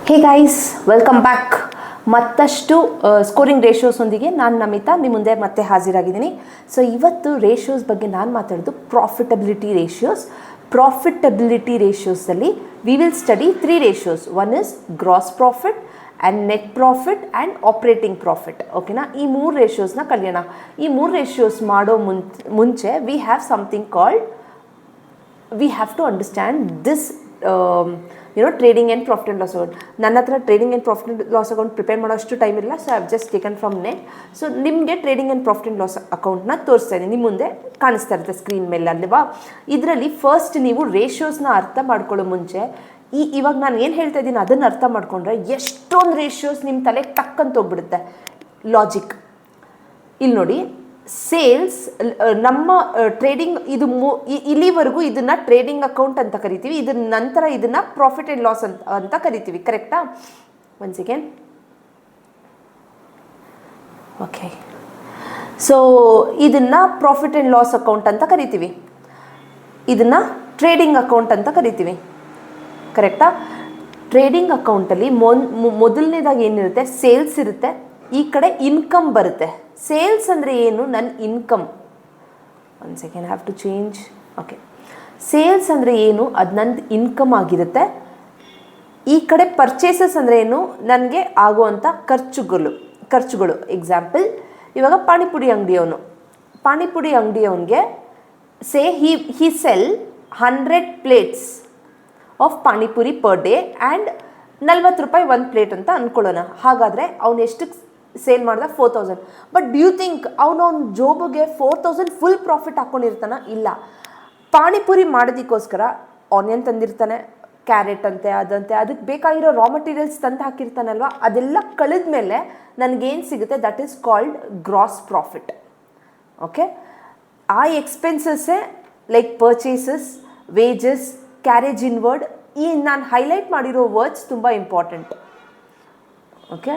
ಹೇ guys, welcome back. ಮತ್ತಷ್ಟು scoring ರೇಷಿಯೋಸೊಂದಿಗೆ ನಾನು ನಮಿತಾ ನಿಮ್ಮ ಮುಂದೆ ಮತ್ತೆ ಹಾಜರಾಗಿದ್ದೀನಿ. ಸೊ ಇವತ್ತು ರೇಷಿಯೋಸ್ ಬಗ್ಗೆ ನಾನು ಮಾತಾಡೋದು ಪ್ರಾಫಿಟಬಿಲಿಟಿ ರೇಷಿಯೋಸ್. ಪ್ರಾಫಿಟಬಿಲಿಟಿ ರೇಷಿಯೋಸಲ್ಲಿ we will study 3 ratios. One is gross profit and net profit and operating profit. ಓಕೆನಾ? ಈ 3 ರೇಷಿಯೋಸ್ನ ಕಲಿಯೋಣ. ಈ 3 ರೇಷಿಯೋಸ್ ಮಾಡೋ ಮುಂಚೆ we have something called, we have to understand this trading and profit and loss account. ನನ್ನ ಹತ್ರ trading and profit and loss account prepare ಮಾಡೋಷ್ಟು time ಇಲ್ಲ. So I have just taken from net. So ನಿಮಗೆ trading and profit and loss ಅಕೌಂಟ್ನ ತೋರಿಸ್ತಾ ಇದ್ದೀನಿ, ನಿಮ್ಮ ಮುಂದೆ ಕಾಣಿಸ್ತಾ ಇರುತ್ತೆ ಸ್ಕ್ರೀನ್ ಮೇಲೆ ಅಲ್ವಾ. ಇದರಲ್ಲಿ ಫಸ್ಟ್ ನೀವು ರೇಷಿಯೋಸ್ನ ಅರ್ಥ ಮಾಡ್ಕೊಳ್ಳೋ ಮುಂಚೆ ಇವಾಗ ನಾನು ಏನು ಹೇಳ್ತಾ ಇದ್ದೀನಿ ಅದನ್ನು ಅರ್ಥ ಮಾಡ್ಕೊಂಡ್ರೆ ಎಷ್ಟೊಂದು ರೇಷಿಯೋಸ್ ನಿಮ್ಮ ತಲೆಗೆ ಟಕ್ಕಂತ ಹೋಗ್ಬಿಡುತ್ತೆ. ಲಾಜಿಕ್ ಇಲ್ಲಿ ನೋಡಿ. ಸೇಲ್ಸ್ ನಮ್ಮ ಟ್ರೇಡಿಂಗ್ ಇದು ಇಲ್ಲಿವರೆಗೂ ಇದನ್ನು ಟ್ರೇಡಿಂಗ್ ಅಕೌಂಟ್ ಅಂತ ಕರಿತೀವಿ. ಇದರ ನಂತರ ಇದನ್ನು ಪ್ರಾಫಿಟ್ ಆ್ಯಂಡ್ ಲಾಸ್ ಅಂತ ಕರಿತೀವಿ. ಕರೆಕ್ಟಾ? One second. ಓಕೆ. ಸೊ ಇದನ್ನು ಪ್ರಾಫಿಟ್ ಆ್ಯಂಡ್ ಲಾಸ್ ಅಕೌಂಟ್ ಅಂತ ಕರಿತೀವಿ, ಇದನ್ನು ಟ್ರೇಡಿಂಗ್ ಅಕೌಂಟ್ ಅಂತ ಕರಿತೀವಿ. ಕರೆಕ್ಟಾ? ಟ್ರೇಡಿಂಗ್ ಅಕೌಂಟಲ್ಲಿ ಮೊದಲನೇದಾಗಿ ಏನಿರುತ್ತೆ, ಸೇಲ್ಸ್ ಇರುತ್ತೆ. ಈ ಕಡೆ ಇನ್ಕಮ್ ಬರುತ್ತೆ. ಸೇಲ್ಸ್ ಅಂದರೆ ಏನು? ನನ್ನ income. One second, have to change. Okay. Sales ಅಂದರೆ ಏನು? ಅದು ನಂದು ಇನ್ಕಮ್ ಆಗಿರುತ್ತೆ. ಈ ಕಡೆ ಪರ್ಚೇಸಸ್ ಅಂದರೆ ಏನು? ನನಗೆ ಆಗುವಂಥ ಖರ್ಚುಗಳು. ಎಕ್ಸಾಂಪಲ್, ಇವಾಗ ಪಾನಿಪುರಿ ಅಂಗಡಿಯವನಿಗೆ say he sell 100 plates of panipuri per day and 40 ರೂಪಾಯಿ ಒಂದು ಪ್ಲೇಟ್ ಅಂತ ಅಂದ್ಕೊಳ್ಳೋಣ. ಹಾಗಾದರೆ ಅವನು ಎಷ್ಟು ಸೇಲ್ ಮಾಡಿದ? 4000. ಬಟ್ ಡ್ಯೂ ಥಿಂಕ್ ಅವನ ಜೋಬಿಗೆ 4000 ಫುಲ್ ಪ್ರಾಫಿಟ್ ಹಾಕ್ಕೊಂಡಿರ್ತಾನ? ಇಲ್ಲ. ಪಾನಿಪುರಿ ಮಾಡೋದಕ್ಕೋಸ್ಕರ ಆನಿಯನ್ ತಂದಿರ್ತಾನೆ, ಕ್ಯಾರೆಟ್ ಅಂತೆ ಅದಂತೆ, ಅದಕ್ಕೆ ಬೇಕಾಗಿರೋ ರಾ ಮಟೀರಿಯಲ್ಸ್ ತಂದು ಹಾಕಿರ್ತಾನಲ್ವ, ಅದೆಲ್ಲ ಕಳೆದ ಮೇಲೆ ನನಗೇನು ಸಿಗುತ್ತೆ? That is called gross profit. Okay. ಆ ಎಕ್ಸ್ಪೆನ್ಸಸ್ಸೇ like purchases, wages, carriage inward. ಈ ನಾನು ಹೈಲೈಟ್ ಮಾಡಿರೋ ವರ್ಡ್ಸ್ ತುಂಬ ಇಂಪಾರ್ಟೆಂಟ್. ಓಕೆ.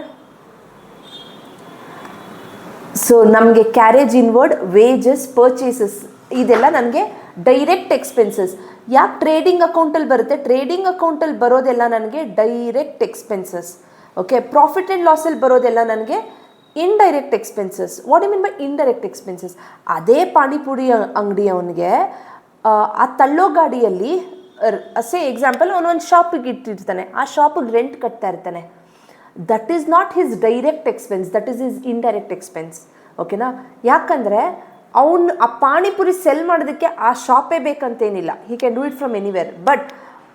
ಸೊ ನಮಗೆ ಕ್ಯಾರೇಜ್ ಇನ್ವರ್ಡ್, ವೇಜಸ್, ಪರ್ಚೇಸಸ್ ಇದೆಲ್ಲ ನನಗೆ ಡೈರೆಕ್ಟ್ ಎಕ್ಸ್ಪೆನ್ಸಸ್. ಯಾಕೆ ಟ್ರೇಡಿಂಗ್ ಅಕೌಂಟಲ್ಲಿ ಬರುತ್ತೆ? ಟ್ರೇಡಿಂಗ್ ಅಕೌಂಟಲ್ಲಿ ಬರೋದೆಲ್ಲ ನನಗೆ direct expenses. Okay. Profit and ಲಾಸಲ್ಲಿ ಬರೋದೆಲ್ಲ ನನಗೆ indirect expenses. What you mean by indirect expenses? ಅದೇ ಪಾನಿಪುರಿ ಅಂಗಡಿಯವನಿಗೆ ಆ ತಳ್ಳೋ ಗಾಡಿಯಲ್ಲಿ ಸೇ ಎಕ್ಸಾಂಪಲ್ ಅವನೊಂದು ಶಾಪಿಗೆ ಇಟ್ಟಿರ್ತಾನೆ, ಆ ಶಾಪಿಗೆ ರೆಂಟ್ ಕಟ್ತಾ ಇರ್ತಾನೆ. That is not his direct expense, that is his indirect expense. ಓಕೆನಾ? ಯಾಕಂದರೆ ಅವನು ಆ ಪಾನಿಪುರಿ ಸೆಲ್ ಮಾಡೋದಕ್ಕೆ ಆ ಶಾಪೇ ಬೇಕಂತೇನಿಲ್ಲ. He can do it from anywhere. But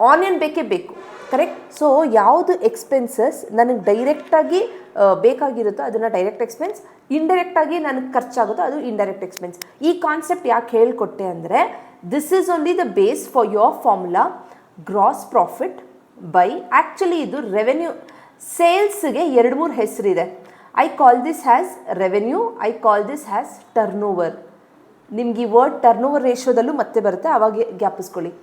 onion ಬೇಕೇ ಬೇಕು. ಕರೆಕ್ಟ್? ಸೊ ಯಾವುದು ಎಕ್ಸ್ಪೆನ್ಸಸ್ ನನಗೆ ಡೈರೆಕ್ಟಾಗಿ ಬೇಕಾಗಿರುತ್ತೋ ಅದನ್ನು ಡೈರೆಕ್ಟ್ ಎಕ್ಸ್ಪೆನ್ಸ್, ಇಂಡೈರೆಕ್ಟಾಗಿ ನನಗೆ ಖರ್ಚಾಗುತ್ತೋ ಅದು ಇಂಡೈರೆಕ್ಟ್ ಎಕ್ಸ್ಪೆನ್ಸ್. ಈ ಕಾನ್ಸೆಪ್ಟ್ ಯಾಕೆ ಹೇಳಿಕೊಟ್ಟೆ ಅಂದರೆ this is only the base for your formula gross profit by. Actually ಇದು ರೆವೆನ್ಯೂ. ಸೇಲ್ಸ್ಗೆ 2-3 ಹೆಸರಿದೆ. I call this has revenue, I call this has turnover. ನಿಮ್ಗೆ ಈ ವರ್ಡ್ ಟರ್ನ್ ಓವರ್ ರೇಷಿಯೋದಲ್ಲೂ ಮತ್ತೆ ಬರುತ್ತೆ, ಅವಾಗ ಜ್ಞಾಪಿಸ್ಕೊಳ್ಳಿ.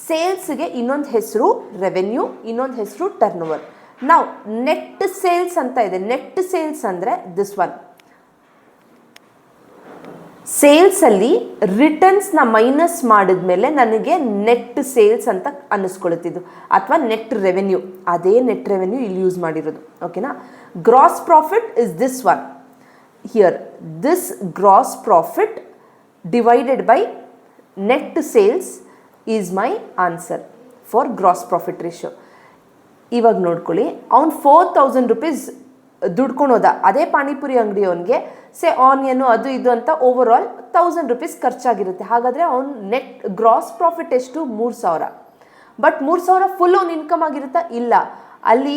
ಸೇಲ್ಸ್ಗೆ ಇನ್ನೊಂದು ಹೆಸರು ರೆವೆನ್ಯೂ, ಇನ್ನೊಂದು ಹೆಸರು ಟರ್ನ್ ಓವರ್. ನಾವು ನೆಟ್ ಸೇಲ್ಸ್ ಅಂತ ಇದೆ. ನೆಟ್ ಸೇಲ್ಸ್ ಅಂದರೆ ದಿಸ್ ಒನ್. ಸೇಲ್ಸಲ್ಲಿ ರಿಟರ್ನ್ಸ್ನ ಮೈನಸ್ ಮಾಡಿದ್ಮೇಲೆ ನನಗೆ ನೆಟ್ ಸೇಲ್ಸ್ ಅಂತ ಅನ್ನಿಸ್ಕೊಳ್ತಿದ್ದು, ಅಥವಾ ನೆಟ್ ರೆವೆನ್ಯೂ. ಅದೇ ನೆಟ್ ರೆವೆನ್ಯೂ ಇಲ್ಲಿ ಯೂಸ್ ಮಾಡಿರೋದು. ಓಕೆನಾ? Gross profit is this one here. This gross profit divided by net sales is my answer for gross profit ratio. ಇವಾಗ ನೋಡ್ಕೊಳ್ಳಿ, ಅವ್ನು 4000 ರೂಪೀಸ್ ದುಡ್ಕೊಳೋದ. ಅದೇ ಪಾನಿಪುರಿ ಅಂಗಡಿಯವನಿಗೆ ಸೇ ಆನಿಯನು ಅದು ಇದು ಅಂತ ಓವರ್ ಆಲ್ 1000 ರೂಪೀಸ್ ಖರ್ಚಾಗಿರುತ್ತೆ. ಹಾಗಾದರೆ ಅವ್ನು ನೆಟ್ ಗ್ರಾಸ್ ಪ್ರಾಫಿಟ್ ಎಷ್ಟು? 3000. ಬಟ್ 3000 ಫುಲ್ ಅವ್ನು ಇನ್ಕಮ್ ಆಗಿರುತ್ತಾ? ಇಲ್ಲ. ಅಲ್ಲಿ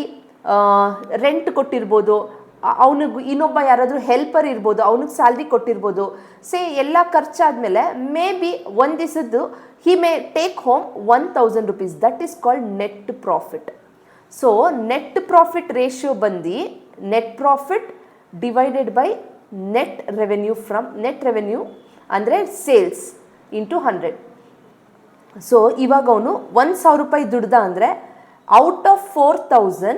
ರೆಂಟ್ ಕೊಟ್ಟಿರ್ಬೋದು, ಅವನಿಗೆ ಇನ್ನೊಬ್ಬ ಯಾರಾದರೂ ಹೆಲ್ಪರ್ ಇರ್ಬೋದು, ಅವನಿಗೆ ಸ್ಯಾಲ್ರಿ ಕೊಟ್ಟಿರ್ಬೋದು. ಸೇ ಎಲ್ಲ ಖರ್ಚಾದಮೇಲೆ ಮೇ ಬಿ ಒಂದು ದಿವಸದ್ದು he may take home 1000 rupees. That is called net profit. So net profit ratio ಬಂದು net profit divided by net revenue from net revenue ಅಂದರೆ ಸೇಲ್ಸ್ ಇಂಟು 100. ಸೊ ಇವಾಗ ಅವನು 1000 ರೂಪಾಯಿ ದುಡ್ದ ಅಂದರೆ ಔಟ್ ಆಫ್ 4000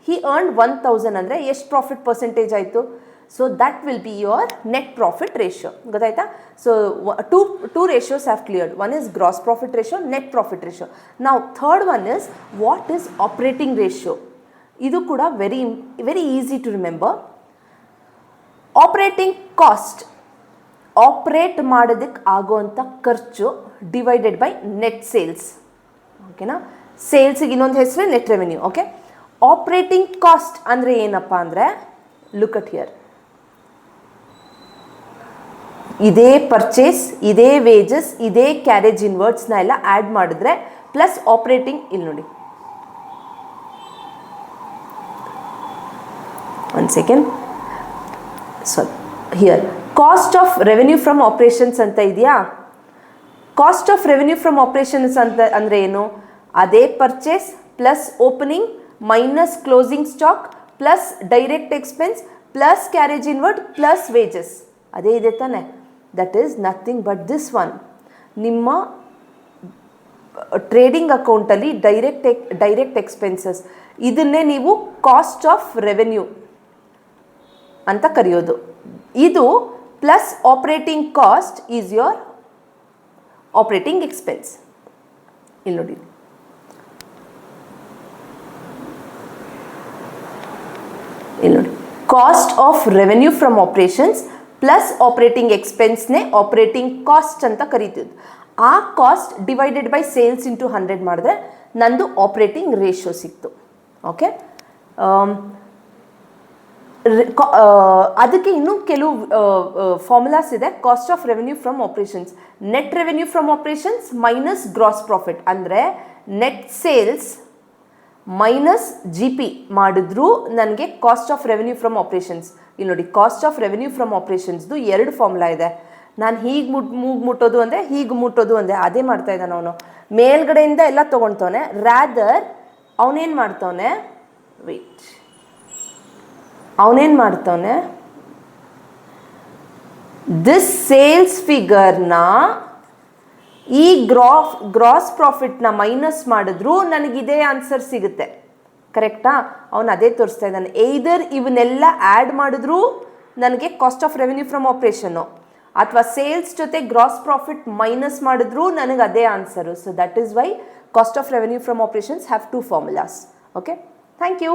ಹಿ ಅರ್ನ್ಡ್ 1000 ಅಂದರೆ ಎಷ್ಟು ಪ್ರಾಫಿಟ್ ಪರ್ಸೆಂಟೇಜ್ ಆಯಿತು? So that will be your net profit ratio. ಗೊತ್ತಾಯ್ತಾ? So two ratios have cleared. One is gross profit ratio, net profit ratio. ನಾವು third one is what is operating ratio. ಇದು ಕೂಡ very very easy to remember. Operating cost, operate ಮಾಡೋದಕ್ಕೆ ಆಗೋವಂಥ ಖರ್ಚು divided by net sales. ಓಕೆನಾ? ಸೇಲ್ಸಿಗೆ ಇನ್ನೊಂದು ಹೆಸರೇ net revenue. Okay, operating cost ಅಂದರೆ ಏನಪ್ಪ ಅಂದರೆ, ಲುಕ್ ಅಟ್ ಹಿಯರ್, ಇದೇ ಪರ್ಚೇಸ್, ಇದೇ ವೇಜಸ್, ಇದೇ ಕ್ಯಾರೇಜ್ ಇನ್ವರ್ಡ್ಸ್ನ ಎಲ್ಲ ಆ್ಯಡ್ ಮಾಡಿದ್ರೆ ಪ್ಲಸ್ ಆಪ್ರೇಟಿಂಗ್. ಇಲ್ಲಿ ನೋಡಿ, one second, sorry, here cost of revenue from operations ಅಂತ ಇದೆಯಾ? Cost of revenue from operations ಅಂತ ಅಂದರೆ ಏನು? ಅದೇ purchase plus opening minus closing stock plus direct expense plus carriage inward plus wages. ಅದೇ ಇದೆ ತಾನೆ? That is nothing but this one. ನಿಮ್ಮ ಟ್ರೇಡಿಂಗ್ ಅಕೌಂಟಲ್ಲಿ ಡೈರೆಕ್ಟ್ ಎಕ್ಸ್ಪೆನ್ಸಸ್, ಇದನ್ನೇ ನೀವು ಕಾಸ್ಟ್ ಆಫ್ ರೆವೆನ್ಯೂ ಅಂತ ಕರೆಯೋದು. ಇದು plus operating cost is your operating expense. ಇಲ್ಲಿ ನೋಡಿ, ಇಲ್ಲಿ ನೋಡಿ, cost of revenue from operations plus operating ಎಕ್ಸ್ಪೆನ್ಸ್ನೇ ಆಪ್ರೇಟಿಂಗ್ ಕಾಸ್ಟ್ ಅಂತ ಕರೀತಿದ್ದು. ಆ cost divided by sales into 100 ಮಾಡಿದ್ರೆ ನಂದು ಆಪ್ರೇಟಿಂಗ್ ರೇಷಿಯೋ ಸಿಕ್ತು. ಓಕೆ, ಅದಕ್ಕೆ ಇನ್ನೂ ಕೆಲವು ಫಾರ್ಮುಲಾಸ್ ಇದೆ. Cost of revenue from operations, net revenue from operations minus gross profit. ಅಂದರೆ net sales minus G P ಮಾಡಿದ್ರೂ ನನಗೆ cost of revenue from operations. ಇಲ್ಲಿ ನೋಡಿ, ಕಾಸ್ಟ್ ಆಫ್ ರೆವೆನ್ಯೂ ಫ್ರಮ್ ಆಪ್ರೇಷನ್ಸ್ದು 2 ಫಾರ್ಮುಲಾ ಇದೆ. ನಾನು ಹೀಗೆ ಮುಟ್ಟೋದು ಅಂದರೆ, ಹೀಗೆ ಮುಟ್ಟೋದು ಅಂದರೆ, ಅದೇ ಮಾಡ್ತಾ ಇದ್ದಾನೆ ಅವನು. ಮೇಲ್ಗಡೆಯಿಂದ ಎಲ್ಲ ತೊಗೊಳ್ತವನೆ. ರ್ಯಾದರ್ ಅವನೇನು ಮಾಡ್ತವನೆ, ವೆಯ್ಟ್, ಅವನೇನು ಮಾಡ್ತವನೆ, ದಿಸ್ ಸೇಲ್ಸ್ ಫಿಗರ್ನ ಈ ಗ್ರಾಸ್ ಪ್ರಾಫಿಟ್ನ ಮೈನಸ್ ಮಾಡಿದ್ರೂ ನನಗಿದೇ ಆನ್ಸರ್ ಸಿಗುತ್ತೆ. ಕರೆಕ್ಟಾ? ಅವನು ಅದೇ ತೋರಿಸ್ತಾ ಇದ್ದಾನೆ. ಎಯ್ದರ್ ಇವನ್ನೆಲ್ಲ ಆ್ಯಡ್ ಮಾಡಿದ್ರೂ ನನಗೆ ಕಾಸ್ಟ್ ಆಫ್ ರೆವೆನ್ಯೂ ಫ್ರಮ್ ಆಪ್ರೇಷನ್ನು, ಅಥವಾ ಸೇಲ್ಸ್ ಜೊತೆ ಗ್ರಾಸ್ ಪ್ರಾಫಿಟ್ ಮೈನಸ್ ಮಾಡಿದ್ರೂ ನನಗೆ ಅದೇ answer. So that is why cost of revenue from operations have 2 formulas. Okay, thank you.